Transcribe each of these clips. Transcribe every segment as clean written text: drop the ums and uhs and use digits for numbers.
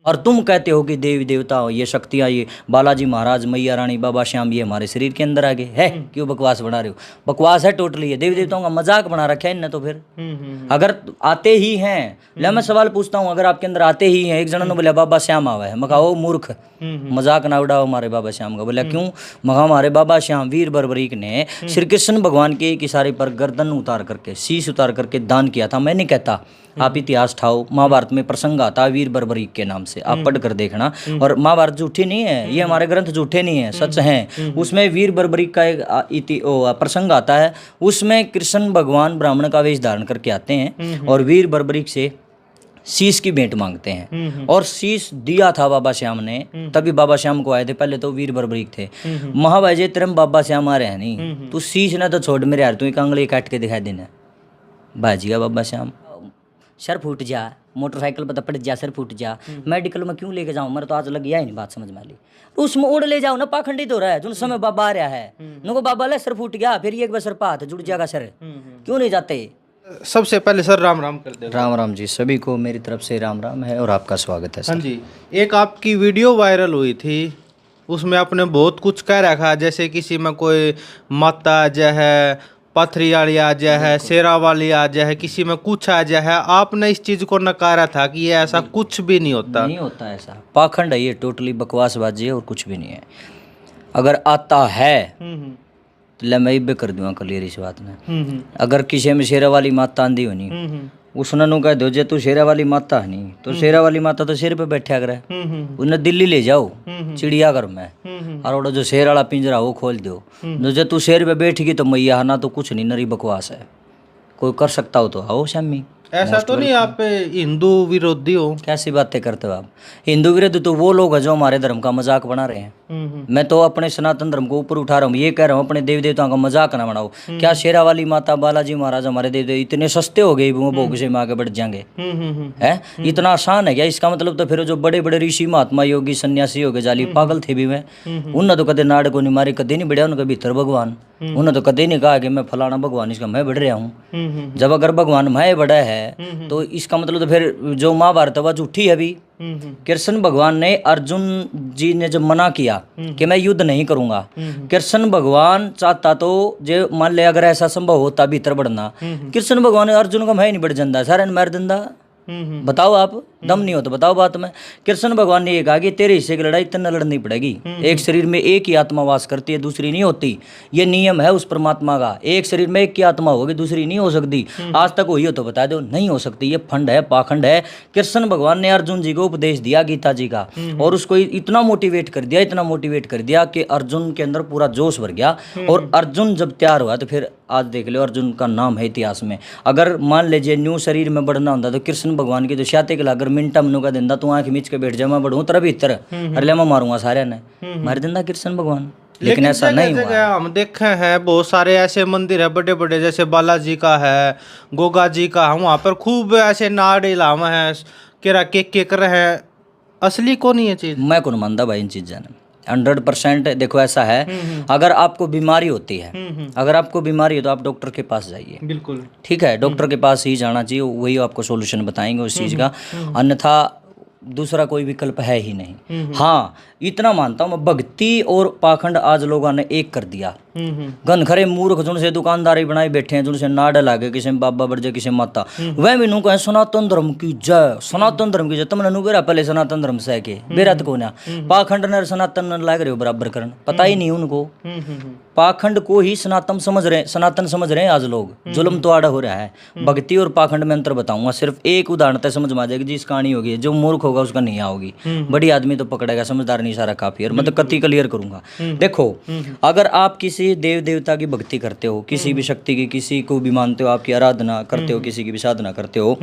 और तुम कहते हो कि देवी देवता ये शक्तियाँ, ये बालाजी महाराज, मैया रानी, बाबा श्याम, ये हमारे शरीर के अंदर आ गए है। क्यों बकवास बना रहे हो? बकवास है टोटली। है देवी देवताओं का मजाक बना रखा है इनने तो। फिर अगर आते ही हैं, ले मैं सवाल पूछता हूँ, अगर आपके अंदर आते ही हैं, एक जन ने बोला बाबा श्याम आवा है, मका ओ मूर्ख, मजाक ना उड़ाओ हमारे बाबा श्याम का। बोला क्यों? मका हमारे बाबा श्याम वीर बर्बरीक ने श्री कृष्ण भगवान के एक इशारे पर गर्दन उतार करके, शीश उतार करके दान किया था। मैं नहीं कहता, आप इतिहास ठाओ, महाभारत में प्रसंग आता है वीर बर्बरीक के नाम से, आप पढ़ कर देखना। और महाभारत झूठी नहीं है, ये हमारे ग्रंथ झूठे नहीं है, सच हैं। उसमें वीर बर्बरीक का एक प्रसंग आता है, उसमें कृष्ण भगवान ब्राह्मण का वेश धारण करके आते हैं और वीर बर्बरीक से शीश की भेंट मांगते हैं। और शीश दिया था बाबा श्याम ने, तभी बाबा श्याम को आए थे। पहले तो वीर बर्बरीक थे। महाभाजे तेरम बाबा श्याम आ रहे हैं नहीं, तू शीश ना तो छोड़ मेरे यार, तू एक अंगली काट के दिखाई देना बाजिया बाबा श्याम। सर फूट जा, मोटरसाइकिल पर पड़ जा, सर फूट जा, मेडिकल में क्यों लेके जाऊँ? मेरे तो आज लग गया ही नहीं, बात समझ में आ ली। उसमें उड़ ले जाओ ना, पाखंडी तो रहा है जो समय बाबा आ रहा है, नुको बाबा ले सर फूट गया, फिर एक बार सर पाथ जुड़ जाएगा सर, क्यों नहीं जाते? सबसे पहले सर राम राम कर दे। राम राम जी, सभी को मेरी तरफ से राम राम है और आपका स्वागत है सर। हाँ जी, एक आपकी वीडियो वायरल हुई थी, उसमें आपने बहुत कुछ कह रखा, जैसे किसी में कोई माता जो है, पथरी वाली आ जाए है, शेरा वाली आ जाए है, किसी में कुछ आ जाए है। आपने इस चीज़ को नकारा था कि ये ऐसा कुछ भी नहीं होता। नहीं होता ऐसा, पाखंड है ये, टोटली बकवासबाजी है और कुछ भी नहीं है। अगर आता है तो ले मैं भी कर दूंगा क्लियर इस बात में। अगर किसी में शेरा वाली माता आंधी होनी, उसने नु कह दो जे तू शेरा वाली माता है नहीं, तो शेरा वाली माता तो शेर पे बैठा करे, उन्हें दिल्ली ले जाओ चिड़ियाघर में, और जो शेर वाला पिंजरा वो खोल दो। जो तू शेर पे बैठ गई तो मैया ना तो कुछ नहीं, नरी बकवास है। कोई कर सकता हो तो आओ शामी। ऐसा तो नहीं आप हिंदू विरोधी हो? कैसी बातें करते हो आप? हिंदू विरोधी तो वो लोग हैं जो हमारे धर्म का मजाक बना रहे हैं। मैं तो अपने सनातन धर्म को ऊपर उठा रहा हूँ, ये कह रहा हूँ अपने देवी देवताओं का मजाक ना बनाओ। क्या शेरा वाली माता, बालाजी महाराज, हमारे देव देव इतने सस्ते हो गए, वो भोग से में आगे बढ़ जाएंगे? है इतना आसान है क्या? इसका मतलब तो फिर जो बड़े बड़े ऋषि महात्मा योगी सन्यासी हो गए, जाली पागल थे भी, मैं उन्हें तो कदे नाड़ को नहीं मारी, कदे नहीं बढ़िया उनके भीतर भगवान। उन्होंने तो कदे नहीं कहा कि मैं फलाना भगवान इसका मैं बढ़ रहा हूँ। जब अगर भगवान मैं बड़ा है तो इसका मतलब तो फिर जो महाभारत वह झूठी है भी। कृष्ण भगवान ने, अर्जुन जी ने जब मना किया कि मैं युद्ध नहीं करूंगा, कृष्ण भगवान चाहता तो जो मान ले अगर ऐसा संभव होता भीतर बढ़ना, कृष्ण भगवान ने अर्जुन का मैं नहीं बढ़ जाता, सारे मार दिंदा। बताओ आप, दम नहीं हो तो बताओ बात में। कृष्ण भगवान ने ये कहा कि तेरे हिस्से की लड़ाई तन्ना लड़नी पड़ेगी। एक शरीर में एक ही आत्मा वास करती है, दूसरी नहीं होती। ये नियम है उस परमात्मा का, एक शरीर में एक ही आत्मा होगी, दूसरी नहीं हो सकती। आज तक हुई हो तो बता दो, नहीं हो सकती। ये फंड है, पाखंड है। कृष्ण भगवान ने अर्जुन जी को उपदेश दिया गीता जी का, और उसको इतना मोटिवेट कर दिया, इतना मोटिवेट कर दिया कि अर्जुन के अंदर पूरा जोश भर गया। और अर्जुन जब तैयार हुआ तो फिर आज देख लो, अर्जुन का नाम है इतिहास में। अगर मान लीजिए न्यू शरीर में बढ़ना होता तो कृष्ण भगवान की जो शाते के लागर मिनटा मनु का दिंदा, तू आंख मीच के बैठ जा, मैं बढ़ूँ तेरा भीतर, अरे मैं मारूंगा सारे ने, मार दिंदा कृष्ण भगवान। लेकिन ऐसा नहीं हुआ। हम देखे हैं बहुत सारे ऐसे मंदिर है बड़े बड़े, जैसे बालाजी का है, गोगा जी का है, वहाँ पर खूब ऐसे नाड़ इलावा है, केरा के कर रहे हैं। असली को नहीं है चीज, मैं कौन मानता भाई इन चीज़ें 100%। देखो ऐसा है, अगर आपको बीमारी होती है, अगर आपको बीमारी है तो आप डॉक्टर के पास जाइए, बिल्कुल ठीक है, डॉक्टर के पास ही जाना चाहिए, वही आपको सॉल्यूशन बताएंगे उस चीज़ का, अन्यथा दूसरा कोई विकल्प है ही नहीं। हाँ इतना मानता हूँ मैं, भक्ति और पाखंड आज लोगों ने एक कर दिया। घनखरे मूर्ख जिनसे दुकानदारी बनाए बैठे हैं, जिनसे नाड़ लागे, किसी में बाबा बढ़ जाए, किसी में माता, वह भी नू कहे सनातन धर्म की जय, सनातन धर्म की जय। तुमने नू बेरा पहले सनातन धर्म से के बेरा को ना पाखंड ने सनातन लाग रहे हो बराबर करन, पता ही नहीं उनको। पाखंड को ही सनातन समझ रहे, सनातन समझ रहे हैं आज लोग। जुल्म तो आड़ा हो रहा है। भक्ति और पाखंड में अंतर बताऊंगा, सिर्फ एक उदाहरण तक समझ में आ जाएगी। जिस कहानी होगी, जो मूर्ख होगा उसका नहीं होगी, बड़ी आदमी तो पकड़ेगा, समझदार नहीं सारा काफी। और मैं तो कति क्लियर करूंगा। देखो अगर आप किसी देव देवता की भक्ति करते हो, किसी भी शक्ति की, किसी को भी मानते हो, आपकी आराधना करते हो, किसी की भी साधना करते हो,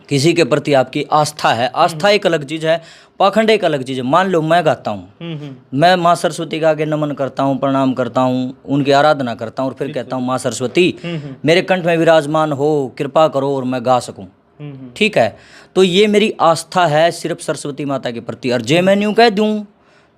किसी के प्रति आपकी आस्था है, आस्था एक अलग चीज है, पाखंड एक अलग चीज है। मान लो मैं गाता हूँ, मैं माँ सरस्वती का आगे नमन करता हूँ, प्रणाम करता हूँ, उनकी आराधना करता हूँ, और फिर कहता हूँ माँ सरस्वती मेरे कंठ में विराजमान हो, कृपा करो और मैं गा सकूं, ठीक है, तो ये मेरी आस्था है सिर्फ सरस्वती माता के प्रति। और जे मैं यूं कह दूं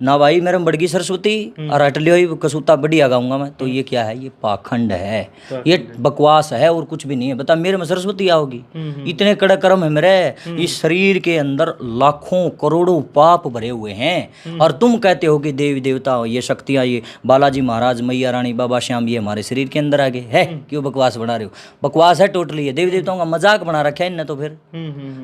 ना भाई मेरे में बढ़गी सरस्वती और अटली हुई कसूता बढ़िया गाऊंगा मैं। तो ये क्या है? ये पाखंड है, ये बकवास है और कुछ भी नहीं है। बता मेरे में सरस्वती आओगी? इतने कड़क कर्म है मेरे। इस शरीर के अंदर लाखों करोड़ों पाप भरे हुए हैं और तुम कहते हो कि देवी देवता, ये शक्तियाँ, ये बालाजी महाराज, मैया रानी, बाबा श्याम, ये हमारे शरीर के अंदर आ गए है। क्यों बकवास बना रहे हो? बकवास है टोटली। है देवी देवताओं का मजाक बना रखा है इनने। तो फिर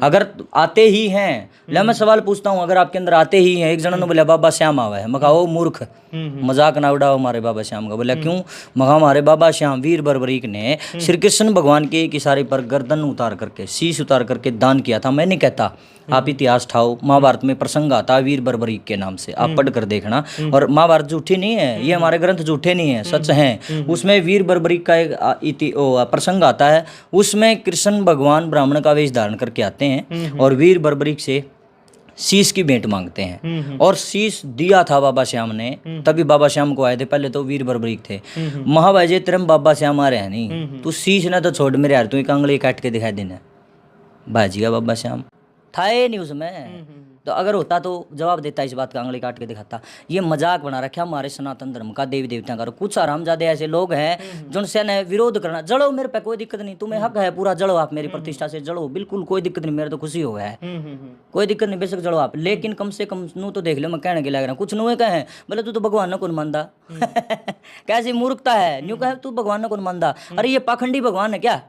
अगर आते ही हैं, ले मैं सवाल पूछता हूँ, अगर आपके अंदर आते ही हैं, एक जना ने बोला बाबा श्याम आवा है, मैं कहा ओ मूर्ख, मजाक ना उड़ाओ हमारे बाबा श्याम का। बोला क्यों? मगा हमारे बाबा श्याम वीर बर्बरीक ने श्री कृष्ण भगवान के एक इशारे पर गर्दन उतार करके, शीश उतार करके दान किया था। मैं नहीं कहता, आप इतिहास ठाओ, महाभारत में प्रसंग आता है वीर बर्बरीक के नाम से, आप पढ़ कर देखना। और महाभारत झूठी नहीं है, ये हमारे ग्रंथ झूठे नहीं है, सच हैं। उसमें वीर बर्बरीक का एक प्रसंग आता है, उसमें कृष्ण भगवान ब्राह्मण का वेश धारण करके आते हैं और वीर बर्बरीक से शीश की भेंट मांगते हैं। और शीश दिया था बाबा श्याम ने, तभी बाबा श्याम को आए थे। पहले तो वीर बर्बरीक थे। महाभाजे तेरम बाबा श्याम आ रहे हैं नहीं, तू शीश ना तो छोड़ मेरे यार, तू एक आंगली काट के दिखाई देना बाजिया बाबा श्याम था ये नहीं उसमें। तो अगर होता तो जवाब देता, इस बात का आंगली काट के दिखाता। ये मजाक बना रखा हमारे सनातन धर्म का, देवी देवताओं का। कुछ हरामजादे ऐसे लोग हैं जिनसे न विरोध करना। जड़ो मेरे पे, कोई दिक्कत नहीं, तुम्हें हक है पूरा, जड़ो आप मेरी प्रतिष्ठा से, जड़ो बिल्कुल कोई दिक्कत नहीं, मेरे तो खुशी हो है, कोई दिक्कत नहीं, बेशक जड़ो आप। लेकिन कम से कम नू तो देख लो, मैं कहने के लग रहा कुछ नुए कहे बोले तू तो भगवान ने कौन मानदा कैसी मूर्खता है। न्यू कहे तू भगवान ने कौन मानदा? अरे ये पाखंडी भगवान है क्या?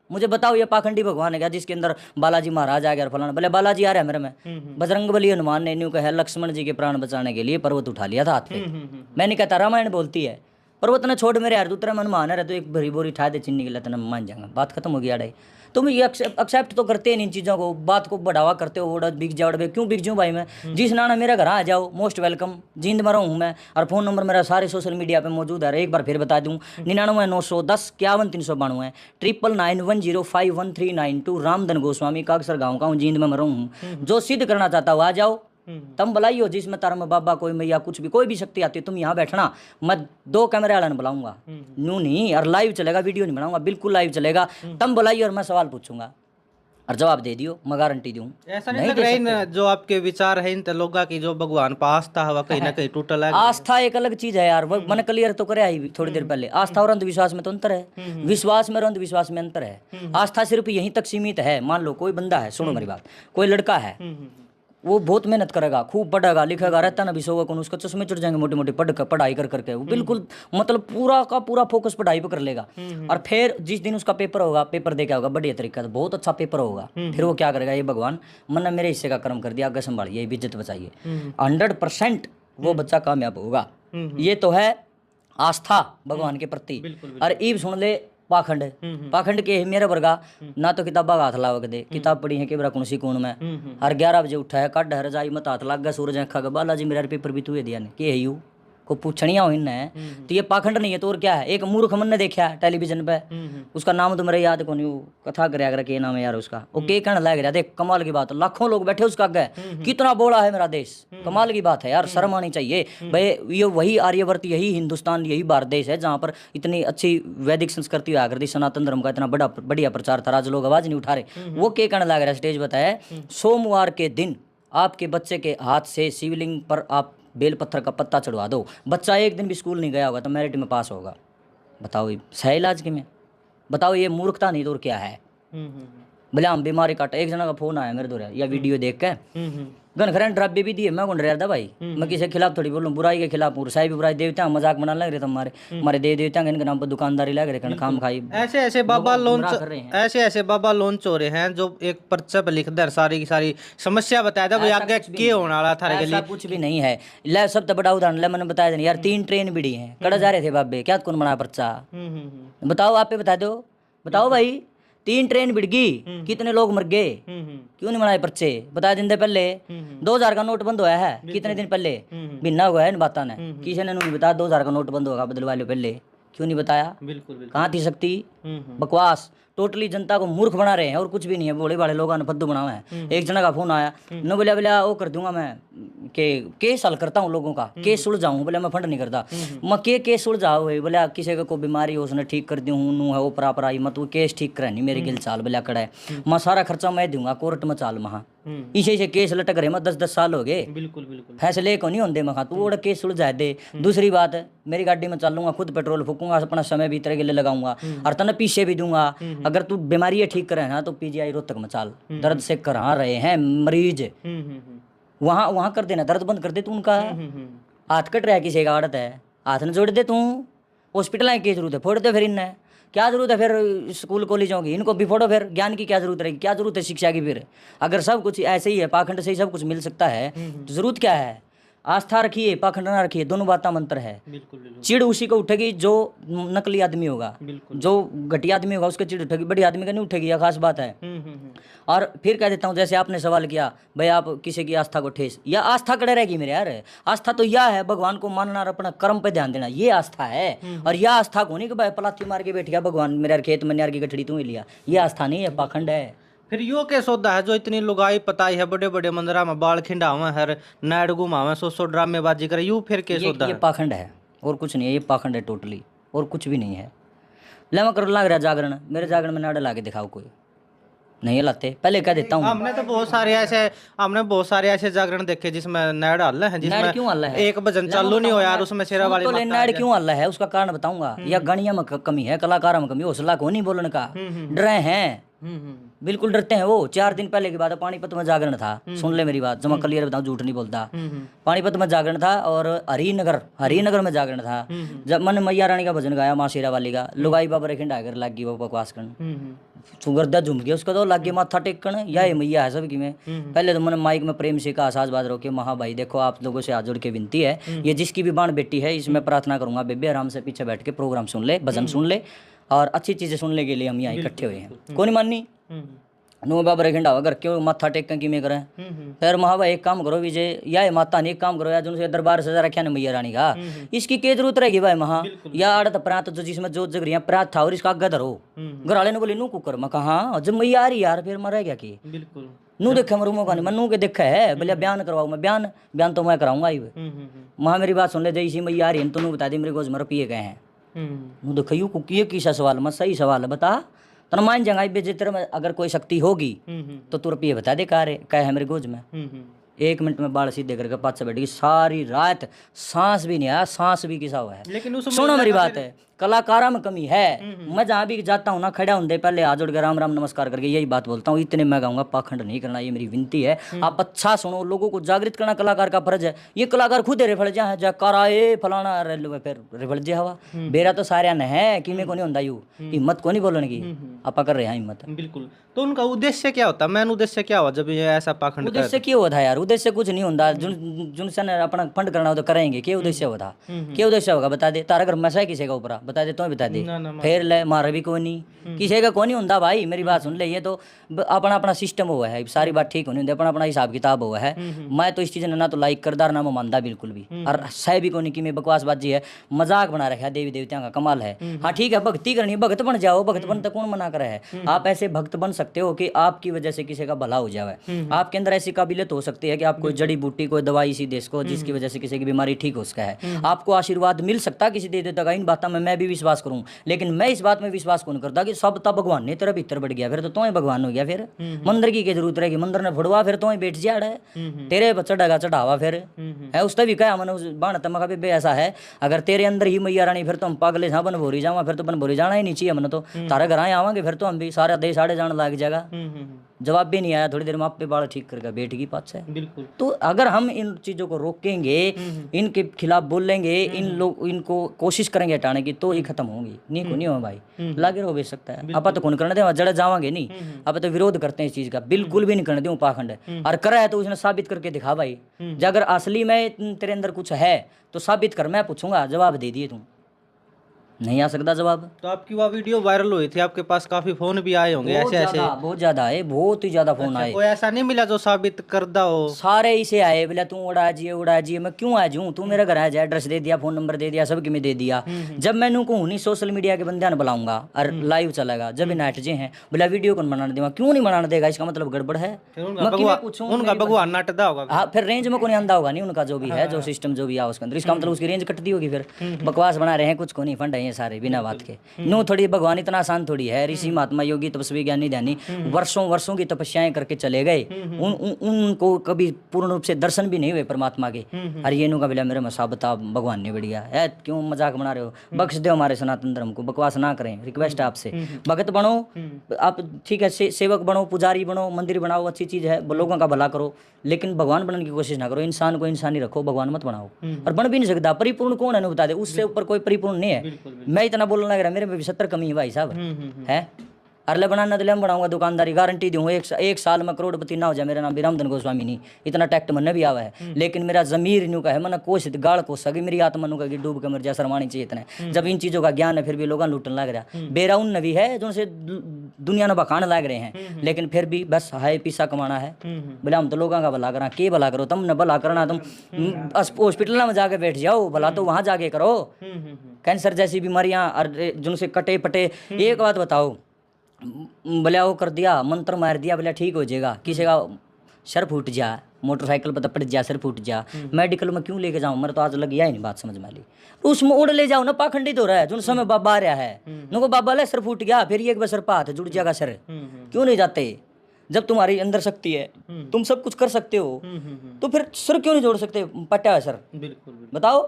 मुझे बताओ ये पाखंडी भगवान है क्या जिसके अंदर बालाजी महाराज आ गया फलाना? भले बालाजी आ रहा है मेरे में, बजरंग बली हनुमान ने न्यू कहा लक्ष्मण जी के प्राण बचाने के लिए पर्वत उठा लिया था हाथ पे। मैं नहीं कहता, रामायण बोलती है पर्वत ने छोड़ मेरे यार, तू तेरा हनुमान है तो एक भरी बोरी उठा दे चिन्नी के लिए, तेना मान जाऊंगा, बात खत्म हो गई। अड़ाई तुम ये एक्सेप्ट तो करते नहीं इन चीज़ों को, बात को बढ़ावा करते हो। ओडा बिक जाओ, क्यों बिक जाऊँ भाई मैं? जिस नाना मेरे घर आ जाओ, मोस्ट वेलकम, जींद में रहूँ मैं। और फ़ोन नंबर मेरा सारे सोशल मीडिया पे मौजूद है, एक बार फिर बता दूँ, 99 910 51 392 99105139 रामधन गोस्वामी, कागसर गाँव का हूँ, जींद में रहूँ। जो सिद्ध करना चाहता हो आ जाओ, तुम बुलाइयो, जिसमें तारा में बाबा कोई मैया कुछ भी कोई भी शक्ति आती है, तुम यहाँ बैठना। मैं 2 कैमरे वाला बुलाऊंगा, न्यू नहीं, और लाइव चलेगा, वीडियो नहीं बनाऊंगा, बिल्कुल लाइव चलेगा। तुम बुलाइए और मैं सवाल पूछूंगा और जवाब दे दियो, मैं गारंटी दूं। ऐसा नहीं लग रहा है ना, जो आपके विचार है इन लोगों की, जो भगवान पर आस्था है कहीं ना कहीं टूटल है। आस्था एक अलग चीज है यार, वो मैंने क्लियर तो करे आई थोड़ी देर पहले। आस्था और अंधविश्वास में तो अंतर है, विश्वास में और अंधविश्वास में अंतर है। आस्था सिर्फ यहीं तक सीमित है। मान लो कोई बंदा है, सुनो मेरी बात, कोई लड़का है, वो बहुत मेहनत करेगा, खूब पढ़ेगा लिखेगा, रहता ना भी सोगा कौन, उसका चश्मे चढ़ जाएंगे मोटे मोटे पढ़ाई कर करके, वो बिल्कुल मतलब पूरा का पूरा फोकस पढ़ाई पे कर लेगा। और फिर जिस दिन उसका पेपर होगा, पेपर दे के होगा बढ़िया तरीका से, बहुत अच्छा पेपर होगा, फिर वो क्या करेगा, ये भगवान मैंने मेरे हिस्से का कर्म कर दिया, आगे संभालिए, इज्जत बचाइए। 100% वो बच्चा कामयाब होगा। ये तो है आस्था भगवान के प्रति। और ईब सुन ले पाखंड, पाखंड के मेरे वर्गा ना तो किताबा का हाथ लावक दे, किताब पढ़ी है केबरा कौन सी कौन में, हर 11 बजे उठा है, काट रजाई मत हाथ लग गया, सूरज आँखा का बालाजी मेरा पेपर भी तू दिया ने के है यू को पूछनिया हो इन्हें। तो ये पाखंड नहीं है तो और क्या है? एक मूर्ख मन ने देखा टेलीविजन पे, उसका नाम तो मेरे याद को नहीं, कथा कर के नाम है यार उसका, वो के कहने लग रहा, देख कमाल की बात, लाखों लोग बैठे उसका आगे, कितना बोला है मेरा देश, कमाल की बात है यार, शर्म आनी चाहिए भाई। ये वही आर्यवर्त, यही हिंदुस्तान, यही भारत देश है जहाँ पर इतनी अच्छी वैदिक संस्कृति हुआ करती, सनातन धर्म का इतना बड़ा बढ़िया प्रचार था, आज लोग आवाज नहीं उठा रहे। वो के कहने लग रहा स्टेज बताया, सोमवार के दिन आपके बच्चे के हाथ से शिवलिंग पर आप बेल पत्थर का पत्ता चढ़वा दो, बच्चा एक दिन भी स्कूल नहीं गया होगा तो मेरिट में पास होगा। बताओ ये सही इलाज की में? बताओ ये मूर्खता नहीं तो और क्या है? भले हम बीमारी काटा, एक जना का फोन आया मेरे दौरे या वीडियो देख के, घनघरन ड्राबे भी दिए, मैं कौन रहा था भाई, मैं किसी के खिलाफ थोड़ी बोलूँ, बुराई के खिलाफ, साहिब बुराई देवता मजाक बनाने लग रहे थे हमारे देव देवता इनके नाम पर दुकानदारी लग रहे, खाम खाई ऐसे ऐसे बाबा लॉन्च हो रहे हैं जो एक पर्चे पे लिख दे सारी की सारी समस्या बताया था, आगे के होने वाला था, ऐसा कुछ भी नहीं है। ले सब तो बड़ा उदाहरण ले, मैंने बताया यार 3 ट्रेन बिड़ी हैं, कड़ा जा रहे थे बाबे, क्या कौन बना पर्चा? बताओ, आप बता दो, बताओ भाई, 3 ट्रेन बिड़गी, कितने लोग मर गए, क्यों नहीं बनाए पर्चे? बता दिन पहले 2000 का नोट बंद हुआ है, कितने दिन पहले भिन्ना हुआ है इन बातों ने, किसी ने नहीं बताया 2000 का नोट बंद होगा, बदलवा लो पहले, क्यों नहीं बताया? बिल्कुल कहाँ थी शक्ति? बकवास, टोटली जनता को मूर्ख बना रहे हैं और कुछ भी नहीं है। भोले भाले लोगों ने फद्दू बनाए हैं। एक जना का फोन आया, न बोलिया वो कर दूंगा मैं, केस हल करता हूँ लोगों का, केस सुलझाऊँ, बोले मैं फंड नहीं करता। मैं केस सुलझाओ है, बोले किसी का कोई बीमारी हो उसने ठीक कर दी हूँ, नू है वो प्रापर आई मत वो केस ठीक करे नहीं मेरे गिल चाल बोले कड़ा है, मैं सारा खर्चा मैं दूंगा कोर्ट में चाल महा। इसे से केस लटक रहे मैं 10-10 साल हो गए, बिल्कुल बिल्कुल। फैसले को नहीं होंगे मखा, तू वो केस सुलझा दे। दूसरी बात है, मेरी गाड़ी में चलूंगा, खुद पेट्रोल फूकूंगा, अपना समय भी तरह के लिए लगाऊंगा और तने पीछे भी दूंगा। अगर तू बीमारी है ठीक करे ना तो पीजीआई रोहतक में चाल, दर्द से करा रहे हैं मरीज, वहाँ वहाँ कर देना, दर्द बंद कर दे तू उनका। हाथ कट रहा है किसी का आड़त है, हाथ न जोड़ दे तू, हॉस्पिटल आए की जरूरत है, फोड़ दे फिर इन्हें, क्या जरूरत है फिर स्कूल कॉलेजों की, इनको भी फोड़ो फिर, ज्ञान की क्या जरूरत रहेगी, क्या जरूरत है शिक्षा की फिर। अगर सब कुछ ऐसे ही है, पाखंड से ही सब कुछ मिल सकता है तो जरूरत क्या है। आस्था रखिए, पाखंड ना रखिए, दोनों बातें मंत्र है। बिल्कुल बिल्कुल। चिड़ उसी को उठेगी जो नकली आदमी होगा, जो घटिया आदमी होगा उसके चिड़ उठेगी, बड़ी आदमी का नहीं उठेगी, यह खास बात है। और फिर कह देता हूँ, जैसे आपने सवाल किया भाई आप किसी की आस्था को ठेस, या आस्था कड़े रहेगी मेरे यार। आस्था तो यह है भगवान को मानना और अपना कर्म पे ध्यान देना, ये आस्था है। और यह आस्था को नहीं कि भाई पलाथी मार के बैठ गया भगवान मेरे यार खेत में न्यार की गठड़ी तू ही लिया, ये आस्था नहीं है, पाखंड है। फिर यो के सौदा है जो इतनी लुगाई पताई है, बड़े बड़े मंदिरा में बाल खिंडावे हर नाइट घुमावे, 100 ड्रामेबाजी करे, यू फिर के सौदा ये है। पाखंड है और कुछ नहीं है, ये पाखंड है टोटली, और कुछ भी नहीं है। ले मैं कर लग रहा जागरण, मेरे जागरण में नाड़ा ला के दिखाओ, कोई नहीं लाते, पहले कह देता हूँ। हमने बहुत सारे ऐसे जागरण देखे जिसमें नाइट हल्ला है, नाड़ क्यों हल्ला है, एक भजन चालू नहीं हो यार, उसमें शेरा वाली तो नाड़ क्यों हल्ला है उसका कारण बताऊंगा। या गणिया में कमी है, कलाकार में कमी, हौसला को नहीं बोलने का, डरे हैं, बिल्कुल डरते हैं वो। 4 दिन पहले की बात है, पानीपत में जागरण था, सुन ले मेरी बात, जब मैं क्लियर बताऊं झूठ नहीं बोलता। पानीपत में जागरण था और हरिनगर में जागरण था। जब मैंने मैया रानी का भजन गाया, माँ शेरा वाली का, लुगाई बाबा रे खिंडा कर लग गई वो बकवास करने, सुगरदा झूम गया उसका, तो लग गया माथा टेकन, यह मैया है सबकी में। पहले तो मैंने माइक में प्रेम से कहा, साज बात रोके, महा भाई देखो आप लोगों से हाथ जोड़ के विनती है, ये जिसकी भी बाण बेटी है इसमें प्रार्थना करूंगा बेबे आराम से पीछे बैठ के प्रोग्राम सुन ले, भजन सुन ले और अच्छी चीजें सुनने के लिए हम यहाँ इकट्ठे हुए हैं। कौन माननी नो बाबा खिंडा अगर क्यों माथा टेक की में करें। फिर महा भाई एक काम करो विजय, या माता ने एक काम करो यार, जिनसे दरबार सजा रखा ना मैया रानी का, इसकी क्या जरूरत रहेगी भाई महा, या आड़त प्रात जो जिसमें जो जगरिया प्रात था और इसका आगे धरो। घर वाले ने बोले नू कुकर मैं कहा हाँ, जब मैया आ रही यार फिर मर गया कि बिल्कुल नू देखा मैं रूमों का नहीं, मैं नू के देखा है, बोले बयान करवाओ, मैं बयान तो मैं कराऊंगा ही। महा मेरी बात सुन ले, जैसी मैया आ रही है तो नू बता दी मेरे गोज में रुपये गए हैं। नू देखो यू कुकी किसा सवाल मत, सही सवाल है बता, तो मान जाएगा बेजे तेरे में अगर कोई शक्ति होगी तो तू रुपये बता दे, क्या है मेरे गोज में। 1 मिनट में बाढ़ सीधे करके पाँच से बैठ गई, सारी रात सांस भी नहीं आया, सांस भी किसा हुआ है। लेकिन सुनो मेरी बात है, कलाकारा में कमी है। मैं जहाँ भी जाता हूँ ना, खड़ा होंगे पहले हाथ जोड़ के राम राम नमस्कार करके यही बात बोलता हूँ, इतने मैं कहूँगा पाखंड नहीं करना, ये मेरी विनती है। आप अच्छा सुनो, लोगों को जागृत करना कलाकार का फर्ज है। ये कलाकार खुद रेफल जा है जयकारा ए फलाना फिर रेफल जे हवा बेरा तो सारे ने है कि मैं को नहीं होता यू हिम्मत को नहीं बोलने की, आप कर रहे हैं हिम्मत। बिल्कुल, तो उनका उद्देश्य क्या होता, मैन उद्देश्य क्या हुआ जब ये ऐसा पाखंड उद्देश्य क्यों होता है यार, उद्देश्य कुछ नहीं होता, जिनसे अपना फंड करना हो तो करेंगे, क्या उद्देश्य होता, क्या उद्देश्य होगा बता दे, तारा घर मसा है किसी का ऊपर बता दे, तो बता दे फिर ले मार भी कोई नहीं, किसी का कोई नहीं होता भाई, मेरी बात सुन ले। ये तो अपना अपना सिस्टम हुआ है, सारी बात ठीक होनी होती, अपना अपना हिसाब किताब हुआ है। मैं तो इस चीज़ ने ना तो लाइक करदार ना मैं मानदा बिल्कुल भी, और सह भी कोनी की मैं बकवासबाजी है, मजाक बना रखा है देवी देवताओं का, कमाल है। हाँ ठीक है, भक्ति करनी, भक्त बन जाओ, भक्त बन तक कौन मना कर है। आप ऐसे भक्त बन सकते हो कि आपकी वजह से किसी का भला हो जाए, आपके अंदर ऐसी काबिलियत हो सकती है कि आप कोई जड़ी बूटी कोई दवाई इसी देश को जिसकी वजह से किसी की बीमारी ठीक हो सका है, आपको आशीर्वाद मिल सकता है किसी देवी देवता का। इन बातों में मैं भी विश्वास करूं, लेकिन मैं इस बात में विश्वास कौन करता कि सब तब भगवान ने तेरा भीतर बढ़ गया, फिर तो ही भगवान हो गया। फिर मंदिर की क्या जरूरत रहेगी, मंदिर ने फुड़वा फिर तो ही बैठ जा है, तेरे चढ़ेगा चढ़ावा फिर है उसने भी कहा मैंने बाण तमका भी ऐसा है, अगर तेरे अंदर ही मैया रानी फिर तो हम पागले हाँ बन भोरी जावा, फिर तो बन भोरी जाना ही नहीं चाहिए, मन तो तारे घर आए आवांगे फिर तो हम भी सारा देश आड़े जाने लग जाएगा। जवाब भी नहीं आया, थोड़ी देर में आप पे बाल ठीक करके बैठ गई पास है। बिल्कुल, तो अगर हम इन चीज़ों को रोकेंगे, इनके खिलाफ बोलेंगे, इनको कोशिश करेंगे हटाने की, तो ये खत्म होंगी, नहीं को नहीं हो भाई, लागे हो भी सकता है। आप तो कौन करने दे, जड़े जावांगे नहीं, आप तो विरोध करते हैं इस चीज़ का, बिल्कुल भी नहीं करने दूँ पाखंड, और करा है तो उसने साबित करके दिखा भाई, अगर असली में तेरे अंदर कुछ है तो साबित कर, मैं पूछूंगा जवाब दे दिए तुम, नहीं आ सकता जवाब। तो आपकी वह वीडियो वायरल हुई थी, आपके पास काफी फोन भी आए होंगे ऐसे ऐसे। बहुत ज्यादा है, बहुत ही ज्यादा फोन अच्छा, आए। कोई ऐसा नहीं मिला जो साबित करदा हो? सारे इसे आए, बोला तू उड़ा जी, मैं क्यों आ जाऊं, तू मेरे घर आ जा, एड्रेस दे दिया, फोन नंबर दे दिया, सब में दे दिया। जब मैंने कहूँ नहीं सोशल मीडिया के बंदे बुलाऊंगा और लाइव चलेगा, जब नाइट जे हैं बोला वीडियो कौन बनाने देगा, क्यों नहीं बनाने देगा, इसका मतलब गड़बड़ है। फिर मैं किਵੇਂ पूछूं, उनका भगवान नाटदा होगा। हाँ फिर रेंज में कोई आंदा होगा नहीं उनका, जो भी है जो सिस्टम जो भी है उसके अंदर, इसका मतलब उसकी रेंज कटती होगी। फिर बकवास बना रहे हैं, कुछ को नहीं फंड है ये सारे बिना बात के। नो थोड़ी भगवान इतना आसान थोड़ी है, ऋषि महात्मा योगी तपस्वी ज्ञानी ध्यानी वर्षों वर्षों की तपस्याएं करके चले गए, उनको कभी पूर्ण रूप से दर्शन भी नहीं हुए परमात्मा के। अरे ये का बोला मेरे मसाबता भगवान ने बढ़िया है, क्यों मजाक बना रहे हो, बख्श दो हमारे सनातन धर्म को, बकवास ना करें, रिक्वेस्ट है आपसे। भगत बनो आप, ठीक है, सेवक बनो, पुजारी बनो, मंदिर बनाओ, अच्छी चीज है, लोगों का भला करो, लेकिन भगवान बनने की कोशिश ना करो। इंसान को इंसान ही रखो, भगवान मत बनाओ। और बन भी नहीं सकता। परिपूर्ण कौन है ना बता दे, उससे ऊपर कोई परिपूर्ण नहीं है। मैं इतना बोलने लग रहा, मेरे में भी 70 कमी है भाई साहब, है। अरले बनाना तो ले बनाऊंगा, दुकानदारी गारंटी दूँ, एक साल में करोड़पति ना हो जाए, मेरा नाम भी रामधन गोस्वामी नहीं, इतना टैक्ट मन भी आवा है, लेकिन मेरा जमीर न्यू का है, मन कोशिश गाड़ को सगी मेरी आत्मा नु का डूब के मर जा, शर्मानी चाहिए इतने। जब इन चीज़ों का ज्ञान है फिर भी लोग लूटने लग रहा, बेरा उन भी है जो से दुनिया ने बखाने लग रहे हैं, लेकिन फिर भी बस हाय पैसा कमाना है। बोले हम तो लोगों का भला करा, के भला करो, तुमने भला करना, तुम हॉस्पिटल में जाके बैठ जाओ, भला तो वहाँ जाके करो। कैंसर जैसी बीमारियाँ और जिनसे कटे पटे, एक बात बताओ, बोले वो कर दिया, मंत्र मार दिया, बोले ठीक हो जाएगा, किसी का सर फूट जा, मोटरसाइकिल पर पड़ जा, सर फूट जा, मेडिकल में क्यों लेके जाऊँ, मेरे तो आज लग ही नहीं बात समझ में ली। उसमें उड़ ले जाओ ना, पाखंडित हो रहा है, जो समय बाबा आ रहा है नुको बाबा ले सर फूट गया, फिर एक बार सर पाथ जुड़ जाएगा सर, क्यों नहीं जाते? जब तुम्हारी अंदर शक्ति है, तुम सब कुछ कर सकते हो, तो फिर सर क्यों नहीं जोड़ सकते? पट्टा है सर, बिल्कुल बताओ।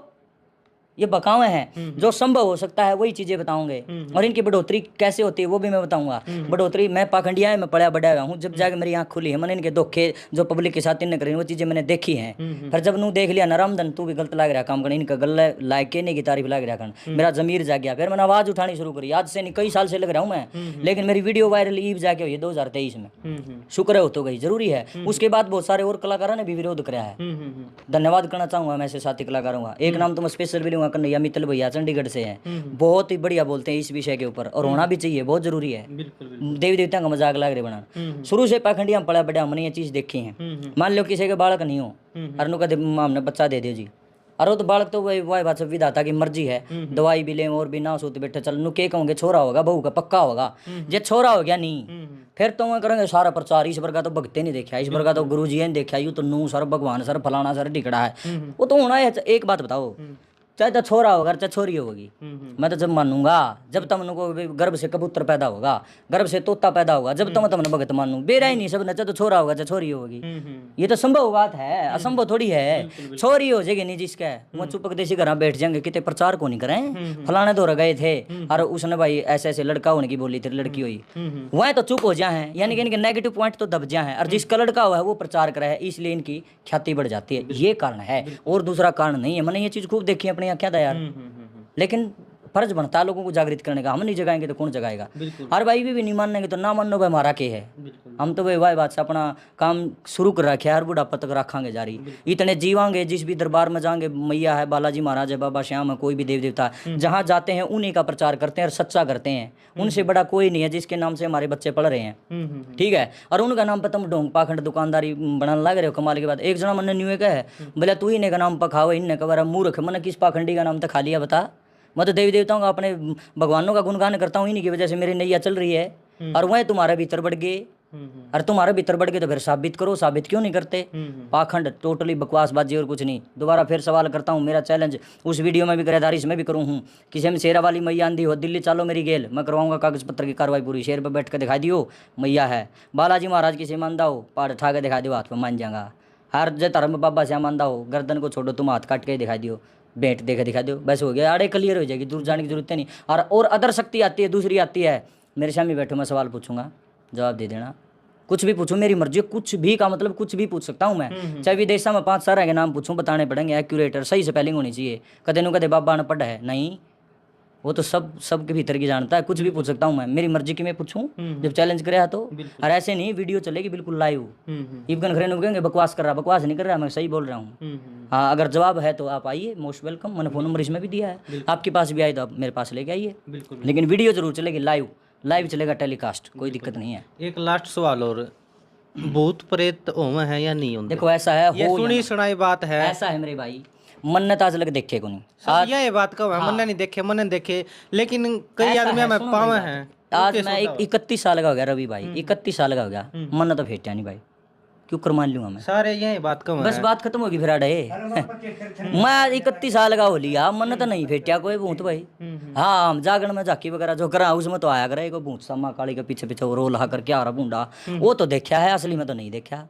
ये बकावे हैं, जो संभव हो सकता है वही चीजें बताऊंगे, और इनकी बढ़ोतरी कैसे होती है वो भी मैं बताऊंगा। बढ़ोतरी मैं पाखंडिया है, मैं पढ़ा बढ़ा हुआ हूँ, जब जाके मेरी आंख खुली है, मैंने इनके धोखे जो पब्लिक के साथ इनने करे वो चीजें मैंने देखी हैं। फिर जब नू देख लिया ना, रामधन तू भी गलत लग रहा काम करने, इनका गले लायक के नहीं की तारीफ लग रहा कर, मेरा जमीर जा गया, फिर मैंने आवाज उठानी शुरू करी। आज से नहीं, कई साल से लग रहा हूँ मैं, लेकिन मेरी वीडियो वायरल ईब जाके हुई है 2023 में, शुक्र है हो तो गई, जरूरी है। उसके बाद बहुत सारे और कलाकारों ने भी विरोध कराया है, धन्यवाद करना चाहूंगा मैं ऐसे साथी कलाकारों का। एक नाम तो मैं स्पेशल भी लूंगा, कन्हैया मित्तल भैया चंडीगढ़ से हैं, बहुत ही बढ़िया बोलते हैं इस विषय के ऊपर, और होना भी चाहिए, बहुत जरूरी है। देवी देवता का मजाक लग रहे बनाना, शुरू से पाखंडिया पड़ा बड़ा हमने ये चीज देखी है। मान लो किसी के बालक नहीं हो, अरनु का हमने बच्चा दे दियो जी, अरे तो बालक तो वही बात सब विधाता की मर्जी है, दवाई भी ले और भी ना सोते बैठे चल, नु के कहोगे छोरा होगा, बहू का पक्का होगा, जे छोरा हो गया नहीं फिर तो मैं करेंगे सारा प्रचार, इस वर्ग का तो भगते नहीं देखा, इस वर्ग का तो गुरु जी ने देखा, यू तो नू सर भगवान सर फलाना सर टिकड़ा है, वो तो होना है। एक बात बताओ, चाहे तो छोरा होगा चाहे छोरी होगी, मैं तो जब मानूंगा जब तम को गर्भ से कबूतर पैदा होगा, गर्भ से तोता पैदा होगा, जब तम तुमने भगत मानू, बेरा ही नहीं सब, चाहे तो छोरा होगा चाहे छोरी होगी, ये तो संभव बात है, असंभव थोड़ी है। छोरी हो जाएगी नहीं जिसका, वो चुपक देसी घर बैठ जाएंगे, कितने प्रचार को नहीं करें, फलाने दौर गए थे और उसने भाई ऐसे ऐसे लड़का होने की बोली थी, लड़की हुई, वह तो चुप हो जाए, यानी कि इनके नेगेटिव पॉइंट तो दब जाए, और जिसका लड़का हुआ है वो प्रचार करे है, इसलिए इनकी ख्याति बढ़ जाती है, ये कारण है, और दूसरा कारण नहीं है। मैंने ये चीज खूब देखी अपने यहाँ, क्या था यार, लेकिन फर्ज बनता है लोगों को जागृत करने का, हम नहीं जगाएंगे तो कौन जगाएगा? और भाई भी नहीं मानेंगे तो ना मानो भाई हमारा के है, हम तो भाई वाह बात से अपना काम शुरू कर रखे हर बुढ़ापा तक रखांगे जारी, इतने जीवांगे, जिस भी दरबार में जाएंगे, मैया है, बालाजी महाराज है, बाबा श्याम है, कोई भी देव देवता जहाँ जाते हैं उन्हीं का प्रचार करते हैं और सच्चा करते हैं, उनसे बड़ा कोई नहीं है जिसके नाम से हमारे बच्चे पढ़ रहे हैं, ठीक है। और उनका नाम पर तुम ढोंग पाखंड दुकानदारी बनाने लग रहे हो। कमाल की बात, एक जना मन न्यू कहे बोले तू इन्हें का नाम पर खाओ, इन्हें का मूर्ख, मैंने किस पाखंडी का नाम तो खा लिया बता? मैं तो देवी देवताओं का अपने भगवानों का गुणगान करता हूँ, इन्हीं की वजह से मेरी नैया चल रही है, और वह तुम्हारे भीतर बढ़ गए, और तुम्हारे भीतर बढ़ गए तो फिर साबित करो, साबित क्यों नहीं करते? पाखंड टोटली बकवासबाजी और कुछ नहीं। दोबारा फिर सवाल करता हूँ, मेरा चैलेंज उस वीडियो में भी करेदारी इसमें भी करूँ हूँ, किसी में शेरा वाली मैया आंधी हो, दिल्ली चालो मेरी गेल, मैं करवाऊंगा कागज पत्र की कार्रवाई पूरी, शेर पर बैठ कर दिखा दियो मैया है, बालाजी महाराज किसी मानदा हो, पहाड़ उठा के दिखा दियो, हाथ पर मान जाएगा, हर जो धर्म बाबा से मानदा हो, गर्दन को छोड़ो तुम, हाथ काट के दिखा दियो, भेंट देखे दिखा दो, बस हो गया, आड़े क्लियर हो जाएगी, दूर जाने की जरूरत नहीं। और अदर शक्ति आती है, दूसरी आती है, मेरे सामने बैठो, मैं सवाल पूछूंगा, जवाब दे देना, कुछ भी पूछूं, मेरी मर्जी, कुछ भी का मतलब कुछ भी पूछ सकता हूं मैं, चाहे विदेशा में 5 सारे के नाम पूछूं, बताने पड़ेंगे, एक्यूरेटर, सही स्पेलिंग होनी चाहिए, कदे नु कदे बाबा अनपढ़ है नहीं, वो तो सबके भीतर की जानता है, कुछ भी पूछ सकता हूँ मैं, मेरी मर्जी की मैं पूछूं जब चैलेंज करे तो। और ऐसे नहीं, वीडियो चलेगी बिल्कुल लाइव। इबन खरे कहेंगे बकवास कर रहा, बकवास नहीं कर रहा, मैं सही बोल रहा हूँ। हाँ, अगर जवाब है तो आप आइए, मोस्ट वेलकम। मैंने फ़ोन नंबर इसमें भी दिया है, आपके पास भी आए तो आप मेरे पास लेके आइए। लेकिन वीडियो जरूर चलेगी लाइव, लाइव चलेगा टेलीकास्ट, कोई दिक्कत नहीं है। एक लास्ट सवाल और, भूत प्रेत होवे हैं या नहीं होते? देखो ऐसा है, ये हो सुनी सुनाई बात है। ऐसा है मेरे भाई, मन्नत आज लग देखे को नहीं। सर ये बात कहो है, मैंने नहीं देखे, मैंने देखे, लेकिन कई ऐसा आदमी है, में सुनो पावे मेरी हैं। बात। आज मैं 31 साल का हो गया रवि भाई, 31 साल का हो गया, मन्नत तो फेंटा नहीं भाई, क्यों कर मान लूंगा मैं? सारे यही बात कहो बस है। बात खत्म होगी फिर आड़े। मैं 31 साल का हो लिया, मन्नत नहीं फेंटिया कोई भूत भाई। हाँ, हम जागरण में झाकी वगैरह जो करा उसमें तो आया करे, कोई भूत सा माँ काली के पीछे पीछे वो रोल हा करके आ रहा बूंडा, वो तो देखा है, असली में तो नहीं देखा।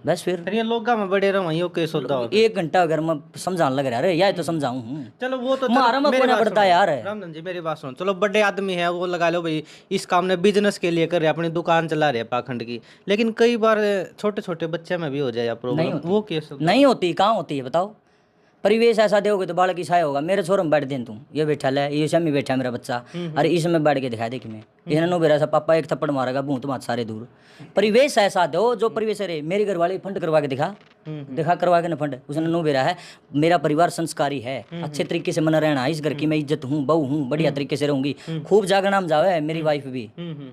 बस फिर ये लोग में बड़े रहो केस होता हो। 1 घंटा अगर मैं समझाने लग रहा है, या तो समझाऊं। चलो वो तो मारा में कोना पड़ता यार। रामधन जी मेरी बात सुनो, चलो बड़े आदमी है वो लगा लो भाई, इस काम ने बिजनेस के लिए कर रहे, अपनी दुकान चला रहे पाखंड की, लेकिन कई बार छोटे छोटे बच्चे में भी हो जाए प्रॉब्लम, वो केस नहीं होती, कहाँ होती है बताओ? परिवेश ऐसा दोगे तो बालक ईसाई होगा। मेरे छोर में बैठ दें तुम, ये बैठा है, ये शमी बैठा है मेरा बच्चा, अरे इसमें बैठ के दिखा दे कि मैं इन्हें नो बेरा सा पापा एक थप्पड़ मारेगा, भूत मात सारे दूर। परिवेश ऐसा दो जो परिवेश रे, मेरी घरवाली फंड करवा के दिखा करवा के ना फंड, उसने नो बेरा है। मेरा परिवार संस्कारी है, अच्छे तरीके से मना रहना, इस घर की मैं इज्जत हूँ, बहू हूँ, बढ़िया तरीके से रहूंगी, खूब जागना में जावे मेरी वाइफ भी।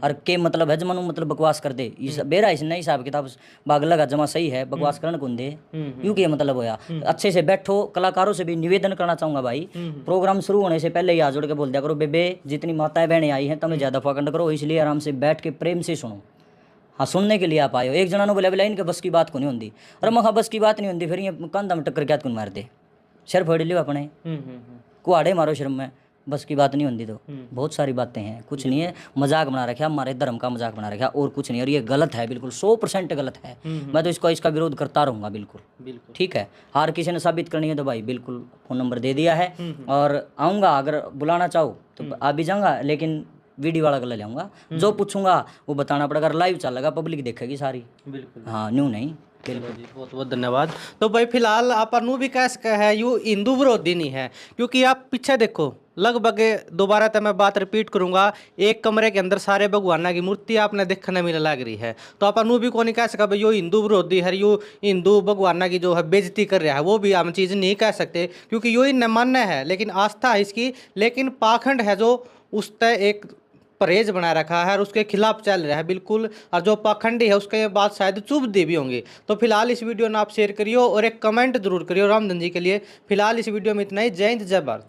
और के मतलब है जमनु मतलब बकवास कर दे, बेरा इसने हिसाब किताब बाग लगा जमा सही है, बकवास करने कौन दे, क्यों के मतलब होया। अच्छे से बैठो, कलाकारों से भी निवेदन करना चाहूंगा भाई, प्रोग्राम शुरू होने से पहले ही हाथ जोड़ के बोल दिया करो, बेबे जितनी माताएं बहनें आई हैं तुम्हें ज्यादा फकंड करो, इसलिए आराम से बैठ के प्रेम से सुनो। हाँ, सुनने के लिए आप आए हो। एक जना ने बोला बोला इनके बस की बात को नहीं होती, अरे मैं बस की बात नहीं होती, फिर ये कंधा में टक्कर क्या कौन मार दे, सिर फोड़ लियो अपने, कुआड़े मारो शर्म में, बस की बात नहीं होती। तो बहुत सारी बातें हैं, कुछ नहीं है, मजाक बना रखा, हमारे धर्म का मजाक बना रखा, और कुछ नहीं। और ये गलत है, बिल्कुल 100% गलत है। मैं तो इसका विरोध करता रहूँगा बिल्कुल। ठीक है, हार किसी ने साबित करनी है तो भाई बिल्कुल फ़ोन नंबर दे दिया है, और आऊँगा, अगर बुलाना चाहो तो आ भी जाऊँगा, लेकिन वीडियो वाला गला लाऊंगा, जो पूछूंगा वो बताना पड़ेगा, लाइव चलेगा, पब्लिक देखेगी सारी। बिल्कुल, हाँ, न्यू नहीं। बिल्कुल जी, बहुत बहुत धन्यवाद। तो भाई फिलहाल आप नू भी कह सका है यू हिंदू विरोधी नहीं है, क्योंकि आप पीछे देखो, लगभग दोबारा तो मैं बात रिपीट करूंगा, एक कमरे के अंदर सारे भगवाना की मूर्ति आपने देखने मिलने लग रही है। तो आप नू भी को नहीं कह सका भाई यो हिंदू विरोधी है, यो हिंदू भगवाना की जो है बेइज्जती कर रहा है, वो भी हम चीज़ नहीं कह सकते, क्योंकि यो इन्हें मान्य है, लेकिन आस्था है इसकी, लेकिन पाखंड है जो उस तय एक परहेज बना रखा है और उसके खिलाफ चल रहा है बिल्कुल, और जो पाखंडी है उसके बाद शायद चुभ दी भी होंगी। तो फिलहाल इस वीडियो में आप शेयर करियो और एक कमेंट जरूर करियो रामधन जी के लिए। फिलहाल इस वीडियो में इतना ही। जय हिंद, जय भारत।